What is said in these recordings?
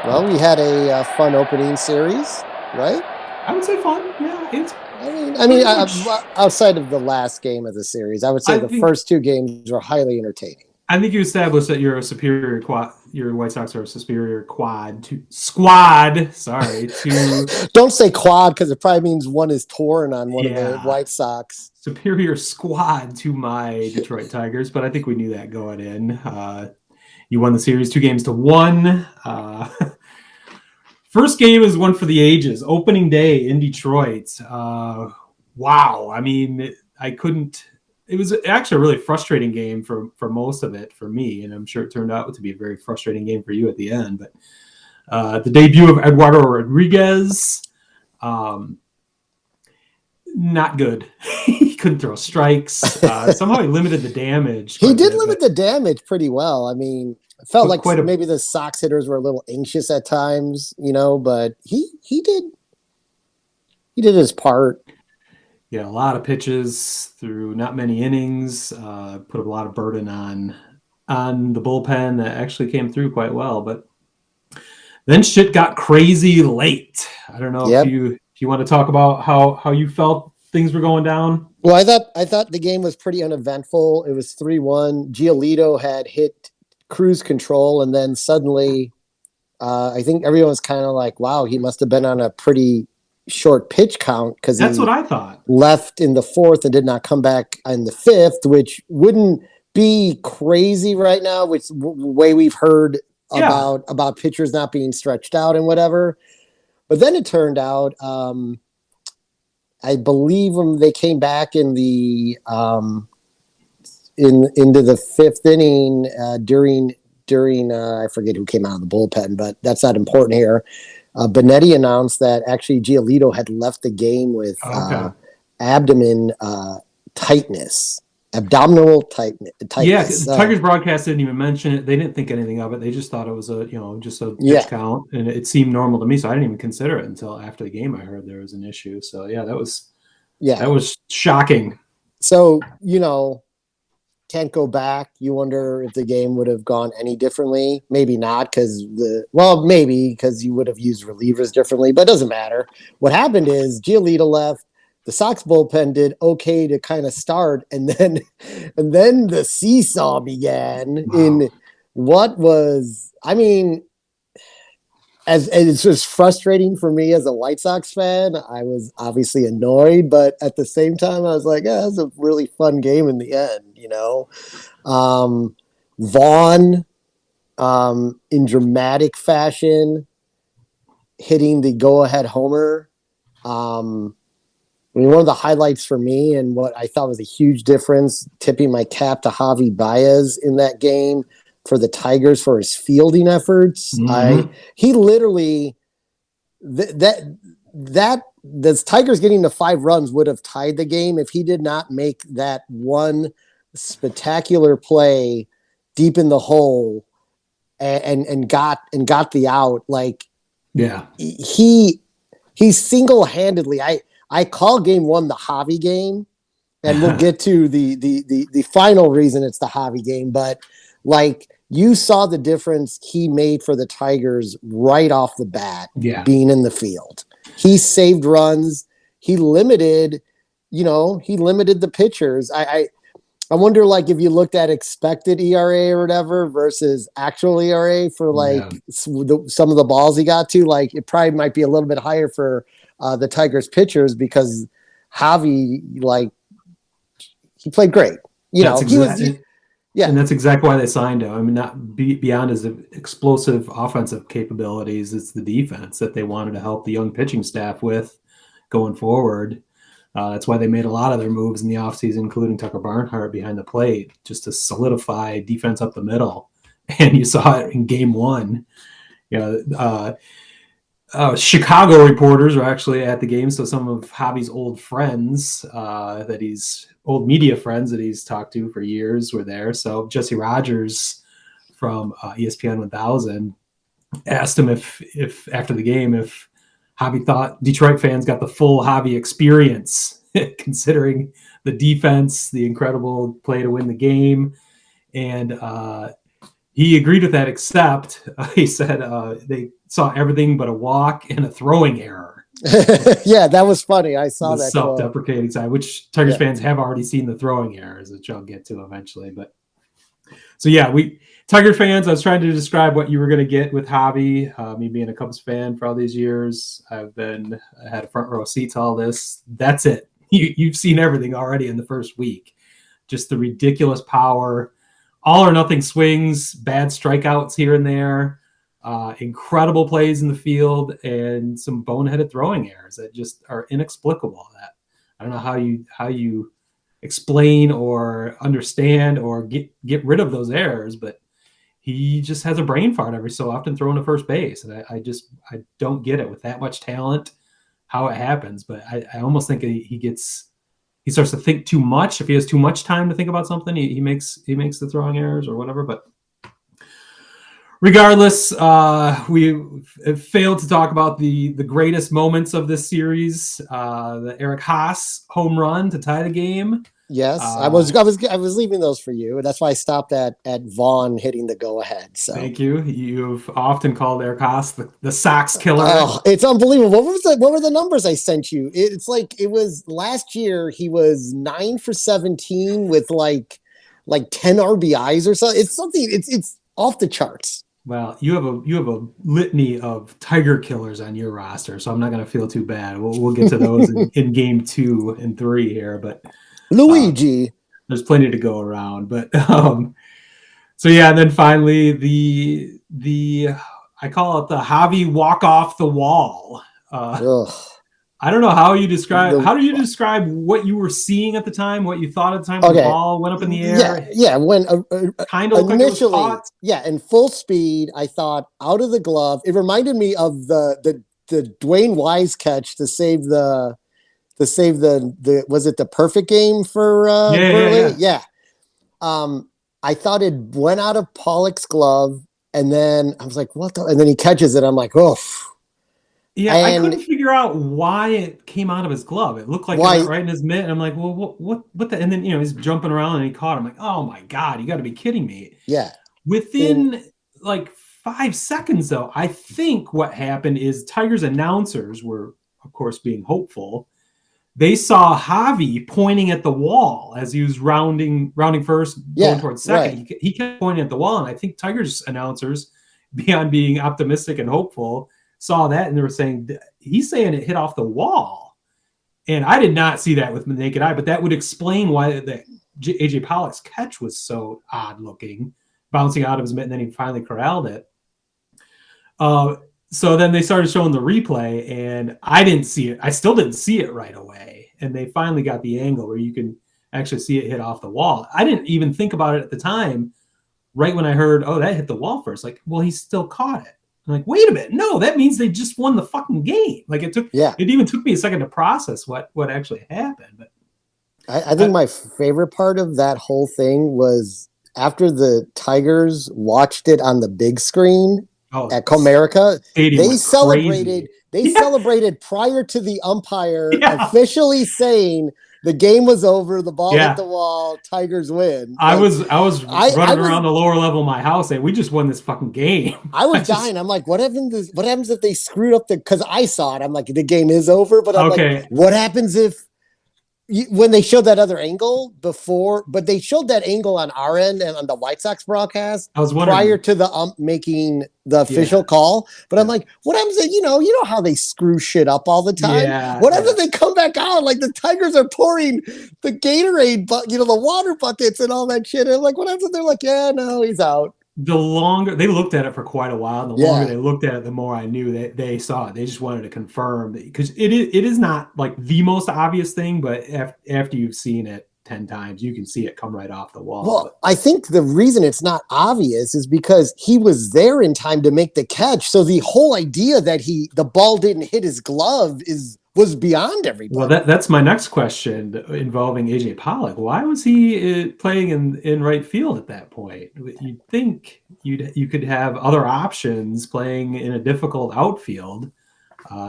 Well, we had a fun opening series, right? I would say fun. Yeah, it's I mean, pretty much. outside of the last game of the series, I would say I the think first two games were highly entertaining. I think you established that you're a superior quad. Your White Sox are a superior quad to squad. Sorry, to Don't say quad because it probably means one is torn on one of the yeah, White Sox. superior squad to my Detroit Tigers. But I think we knew that going in. You won the series 2 games to 1. First game is one for the ages. Opening day in Detroit. Wow. I mean, I couldn't. It was actually a really frustrating game for most of it for me, and I'm sure it turned out to be a very frustrating game for you at the end. But the debut of Eduardo Rodriguez, um, not good. He couldn't throw strikes. Somehow he limited the damage He quite a did bit, limit but the damage pretty well. I mean, it felt put like quite a maybe the Sox hitters were a little anxious at times, but he did his part. a lot of pitches through not many innings. Put a lot of burden on the bullpen that actually came through quite well. But then shit got crazy late. I don't know Yep. if you want to talk about how you felt things were going down. Well, I thought the game was pretty uneventful. It was 3-1. Giolito had hit cruise control, and then suddenly, I think everyone was kind of like, "Wow, he must have been on a pretty short pitch count because That's what he I thought. left in the fourth and did not come back in the fifth, which wouldn't be crazy right now. Which way we've heard Yeah. about pitchers not being stretched out and whatever. But then it turned out, I believe when they came back in the into the fifth inning during I forget who came out of the bullpen, but that's not important here. Benetti announced that actually Giolito had left the game with Okay. abdomen tightness, abdominal Yeah, tightness. the So Tigers broadcast didn't even mention it. They didn't think anything of it. They just thought it was just a pitch yeah, count, and it seemed normal to me. So I didn't even consider it until after the game. I heard there was an issue. So yeah, yeah. that was shocking. So can't go back. You wonder if the game would have gone any differently. Maybe not because maybe because you would have used relievers differently, but it doesn't matter. What happened is Giolito left. The Sox bullpen did okay to kind of start, and then the seesaw began Wow. in what was, I mean, as it's just frustrating for me as a White Sox fan. I was obviously annoyed, but at the same time, I was like, "Yeah, that's a really fun game in the end." Vaughn, in dramatic fashion, hitting the go-ahead homer. I mean, one of the highlights for me and what I thought was a huge difference, tipping my cap to Javy Baez in that game for the Tigers for his fielding efforts. Mm-hmm. He literally that the Tigers getting the 5 runs would have tied the game if he did not make that one spectacular play deep in the hole and got the out. Like Yeah. he single-handedly, I call game one the Javi game, and we'll get to the final reason it's the Javi game, but like you saw the difference he made for the Tigers right off the bat Yeah. being in the field. He saved runs. He limited, he limited the pitchers. I wonder, like, if you looked at expected ERA or whatever versus actual ERA for Yeah. like some of the balls he got to, like it probably might be a little bit higher for the Tigers pitchers because Javi, like, he played great. That's He was, exactly. yeah, And that's exactly why they signed him. I mean, not beyond his explosive offensive capabilities, it's the defense that they wanted to help the young pitching staff with going forward. That's why they made a lot of their moves in the offseason, including Tucker Barnhart behind the plate, just to solidify defense up the middle. And you saw it in game one. You know, Chicago reporters are actually at the game, so some of Javi's old friends old media friends that he's talked to for years were there. So Jesse Rogers from ESPN 1000 asked him if after the game if Javi thought Detroit fans got the full Javi experience, considering the defense, the incredible play to win the game, and he agreed with that, except he said they saw everything but a walk and a throwing error. Yeah, that was funny. I saw The that quote. self-deprecating side, which Tigers Yeah. fans have already seen the throwing errors, which I'll get to eventually. But so yeah, we Tiger fans. I was trying to describe what you were going to get with Javy. Me being a Cubs fan for all these years, I had a front row seat to all this. That's it. You've seen everything already in the first week. Just the ridiculous power, all or nothing swings, bad strikeouts here and there, incredible plays in the field, and some boneheaded throwing errors that just are inexplicable. That I don't know how you explain or understand or get rid of those errors, but he just has a brain fart every so often throwing to first base, and I don't get it with that much talent how it happens. But I almost think he starts to think too much. If he has too much time to think about something, he makes the throwing errors or whatever. But regardless, we failed to talk about the greatest moments of this series. The Eric Haas home run to tie the game. Yes, I was leaving those for you, and that's why I stopped at Vaughn hitting the go ahead. So thank you. You've often called Eric Haas the Sox killer. Oh, it's unbelievable. What were the numbers I sent you? It's like it was last year. He was 9 for 17 with like 10 RBIs or something. It's something. It's off the charts. Well, you have a litany of Tiger killers on your roster, so I'm not going to feel too bad. We'll get to those in game 2 and 3 here, but Luigi. There's plenty to go around. But so yeah, and then finally the I call it the Javy walk off the wall. I don't know how you describe. How do you describe what you were seeing at the time? What you thought at the time when the ball went up in the air? Yeah. When kind of initially, like in full speed, I thought out of the glove. It reminded me of the Dwayne Wise catch to save the was it the perfect game for Burley? Yeah. I thought it went out of Pollock's glove, and then I was like, "What the?" And then he catches it. I'm like, "Oh." Yeah, I couldn't figure out why it came out of his glove. It looked like it went right in his mitt. And I'm like, well, what the? And then he's jumping around and he caught him. I'm like, oh my god, you got to be kidding me! Yeah. Within like 5 seconds, though, I think what happened is Tigers announcers were, of course, being hopeful. They saw Javy pointing at the wall as he was rounding first, going towards second. Right. He kept pointing at the wall, and I think Tigers announcers, beyond being optimistic and hopeful, saw that and they were saying, he's saying it hit off the wall. And I did not see that with my naked eye, but that would explain why the AJ Pollock's catch was so odd looking, bouncing out of his mitt, and then he finally corralled it. So then they started showing the replay, and I didn't see it. I still didn't see it right away. And they finally got the angle where you can actually see it hit off the wall. I didn't even think about it at the time. Right when I heard, oh, that hit the wall first, like, well, he still caught it. I'm like, wait a minute. No, that means they just won the fucking game. Like it even took me a second to process what actually happened. But I think my favorite part of that whole thing was after the Tigers watched it on the big screen at Comerica, they celebrated. They celebrated prior to the umpire officially saying the game was over. The ball hit the wall. Tigers win. I was running around the lower level of my house saying, we just won this fucking game. I was dying. I'm like, what happens if they screwed up because I saw it. I'm like, the game is over. But I'm like, what happens if when they showed that other angle before, but they showed that angle on our end and on the White Sox broadcast prior to the ump making the official call. But I'm like, what happens if, you know how they screw shit up all the time? Yeah, what happens if they come back out? Like the Tigers are pouring the Gatorade, the water buckets and all that shit. And I'm like, what happens if they're like, yeah, no, he's out. The longer they looked at it for quite a while, the longer they looked at it, the more I knew that they saw it. They just wanted to confirm because it is not like the most obvious thing, but after you've seen it 10 times, you can see it come right off the wall. Well, I think the reason it's not obvious is because he was there in time to make the catch. So the whole idea that the ball didn't hit his glove was beyond everybody. Well, that's my next question involving AJ Pollock. Why was he playing in right field at that point? You'd think you could have other options playing in a difficult outfield.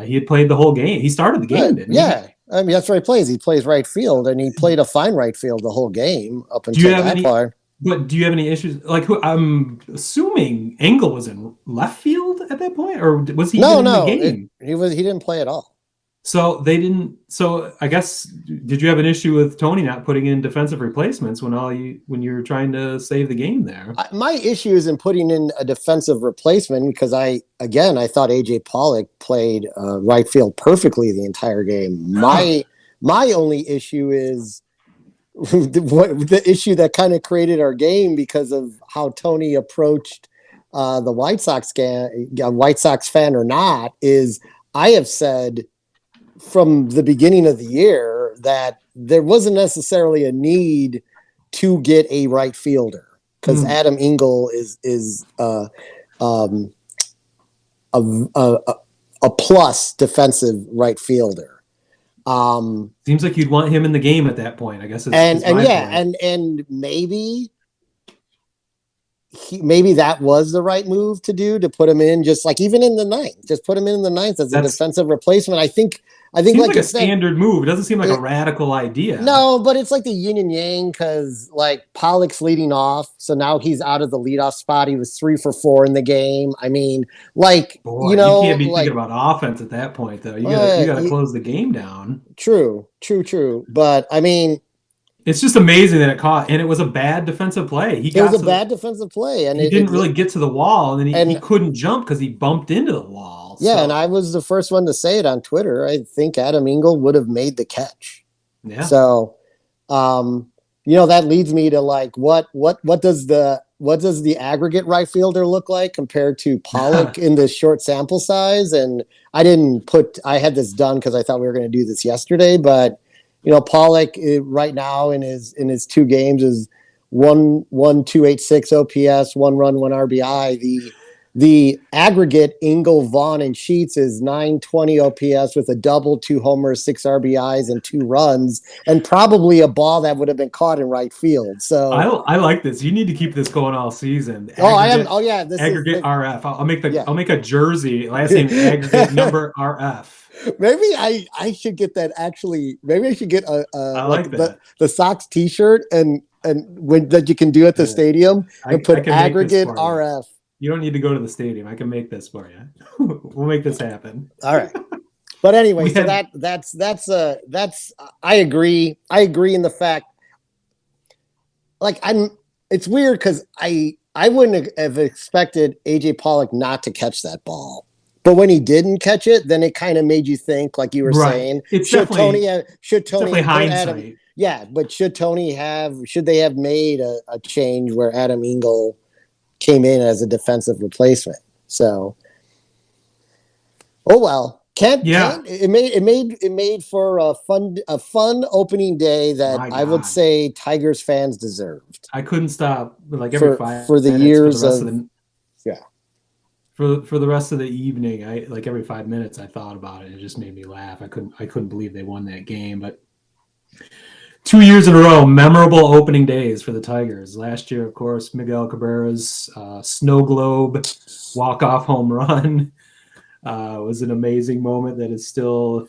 He had played the whole game. He started the game, didn't he? Yeah. I mean, that's where he plays. He plays right field, and he played a fine right field the whole game up until that part. But do you have any issues? Like, I'm assuming Engel was in left field at that point, or was he even No, in the no, game? he didn't play at all. So they didn't. So I guess did you have an issue with Tony not putting in defensive replacements when you're trying to save the game there? My issue is in putting in a defensive replacement because I thought AJ Pollock played right field perfectly the entire game. My only issue is the issue that kind of created our game because of how Tony approached the White Sox White Sox fan or not, is I have said from the beginning of the year that there wasn't necessarily a need to get a right fielder because Adam Engel is um, a plus defensive right fielder. Seems like you'd want him in the game at that point. I guess And my yeah, point. and maybe that was the right move to do, to put him in, just like even in the ninth, just put him in the ninth as a defensive replacement. I think seems like a standard move. It doesn't seem like a radical idea. No, but it's like the yin and yang because like Pollock's leading off, so now he's out of the leadoff spot. He was 3 for 4 in the game. I mean, like, Boy, you know, you can't be like thinking about offense at that point, though. You gotta close the game down. True. But I mean, it's just amazing that it caught, and it was a bad defensive play. It was a bad defensive play, and he didn't really get to the wall, and then he couldn't jump because he bumped into the wall. Yeah, and I was the first one to say it on Twitter. I think Adam Engel would have made the catch. Yeah. So, that leads me to like what does the aggregate right fielder look like compared to Pollock in this short sample size? And I had this done because I thought we were going to do this yesterday, but Pollock right now in his 2 games is 1.286 OPS, 1 run, 1 RBI. The aggregate Engel, Vaughn, and Sheets is 920 OPS with a double, 2 homers, 6 RBIs, and 2 runs, and probably a ball that would have been caught in right field. So I like this. You need to keep this going all season. This aggregate RF. I'll make a jersey. Last name aggregate number RF. Maybe I should get that. Actually, maybe I should get the Sox T-shirt and that you can do at the stadium and put aggregate RF. You don't need to go to the stadium. I can make this for you. We'll make this happen. All right. But anyway, so that's I agree. I agree in the fact, like, it's weird because I wouldn't have expected AJ Pollock not to catch that ball. But when he didn't catch it, then it kind of made you think, like you were saying, should Tony hindsight. But should they have made a change where Adam Engel came in as a defensive replacement? So, oh well. It made for a fun opening day that I would say Tigers fans deserved. I couldn't stop every 5 for the minutes years for the rest of the evening. Every 5 minutes I thought about it. It just made me laugh. I couldn't believe they won that game. But 2 years in a row, memorable opening days for the Tigers. Last year, of course, Miguel Cabrera's snow globe walk-off home run was an amazing moment that is still,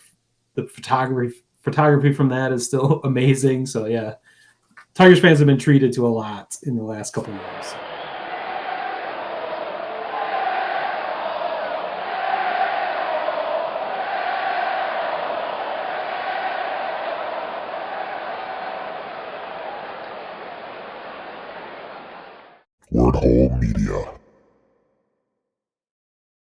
the photography from that is still amazing. So yeah, Tigers fans have been treated to a lot in the last couple of years. Word Hole Media.